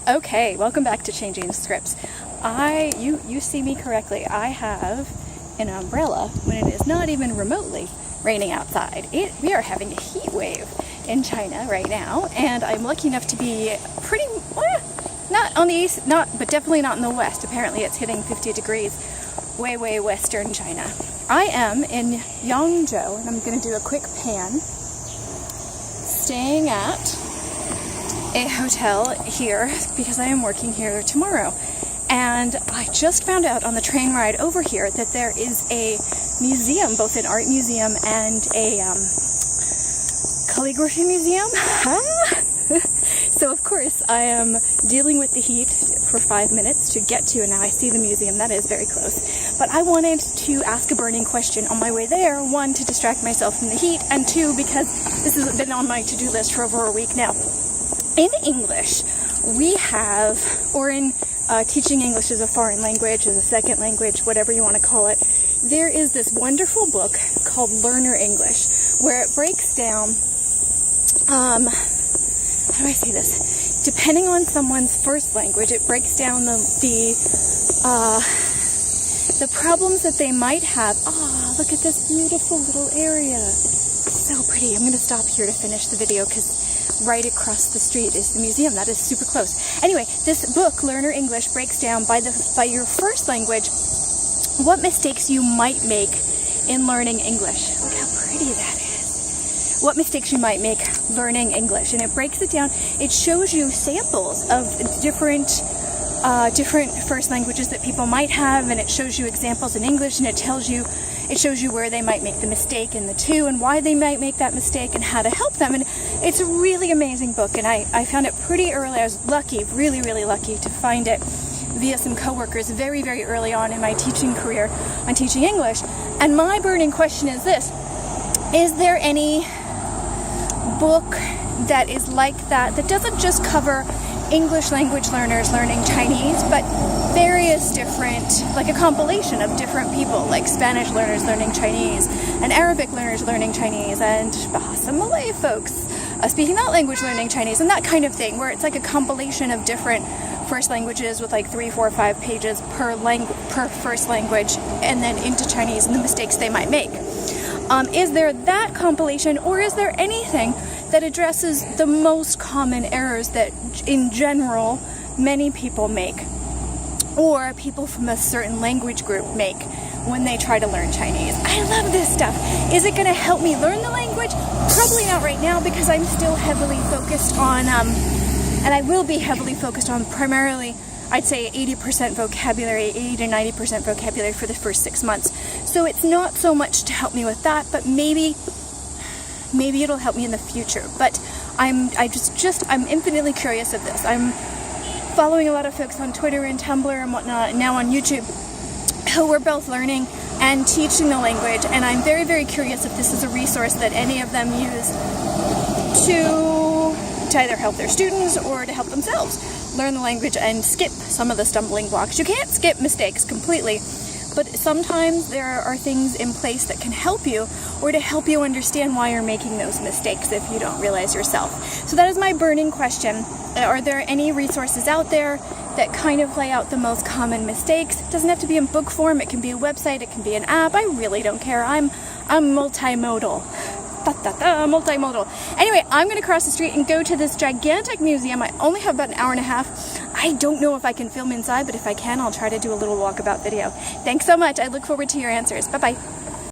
Okay, welcome back to Changing Scripts. You see me correctly. I have an umbrella when it is not even remotely raining outside. We are having a heat wave in China right now, and I'm lucky enough to be pretty, not on the east, but definitely not in the west. Apparently it's hitting 50 degrees way western China. I am in Yangzhou, and I'm going to do a quick pan, staying at a hotel here because I am working here tomorrow. And I just found out on the train ride over here that there is a museum, both an art museum and a calligraphy museum. So of course I am dealing with the heat for 5 minutes to get to, and now I see the museum. That is very close. But I wanted to ask a burning question on my way there. One, to distract myself from the heat, and two, because this has been on my to-do list for over a week now. In English, we have, or in teaching English as a foreign language, as a second language, whatever you want to call it, there is this wonderful book called Learner English, where it breaks down, how do I say this? Depending on someone's first language, it breaks down the problems that they might have. Look at this beautiful little area. So pretty. I'm going to stop here to finish the video because right across the street is the museum. That is super close. Anyway, this book, Learner English, breaks down by your first language what mistakes you might make in learning English. Look how pretty that is. What mistakes you might make learning English. And it breaks it down. It shows you samples of different first languages that people might have, and it shows you examples in English, and it shows you where they might make the mistake in the two and why they might make that mistake and how to help them. And it's a really amazing book, and I found it pretty early. I was lucky, really lucky to find it via some coworkers very early on in my teaching career on teaching English. And my burning question is this: is there any book that is like that doesn't just cover English language learners learning Chinese, but various different, like a compilation of different people, like Spanish learners learning Chinese, and Arabic learners learning Chinese, and Bahasa Malay folks speaking that language learning Chinese, and that kind of thing, where it's like a compilation of different first languages with like 3, 4, 5 pages per first language, and then into Chinese and the mistakes they might make. Is there that compilation, or is there anything that addresses the most common errors that in general many people make, or people from a certain language group make when they try to learn Chinese? I love this stuff. Is it going to help me learn the language? Probably not right now, because I'm still heavily focused on, and I will be heavily focused on primarily, I'd say 80% vocabulary, 80 to 90% vocabulary for the first 6 months. So it's not so much to help me with that, but maybe it'll help me in the future. But I'm infinitely curious of this. I'm following a lot of folks on Twitter and Tumblr and whatnot, and now on YouTube, who are both learning and teaching the language, and I'm very curious if this is a resource that any of them use to either help their students or to help themselves learn the language and skip some of the stumbling blocks. You can't skip mistakes completely, but sometimes there are things in place that can help you, or to help you understand why you're making those mistakes if you don't realize yourself. So that is my burning question. Are there any resources out there that kind of lay out the most common mistakes? It doesn't have to be in book form. It can be a website. It can be an app. I really don't care. I'm multimodal. Multimodal. Anyway, I'm going to cross the street and go to this gigantic museum. I only have about an hour and a half. I don't know if I can film inside, but if I can, I'll try to do a little walkabout video. Thanks so much. I look forward to your answers. Bye-bye.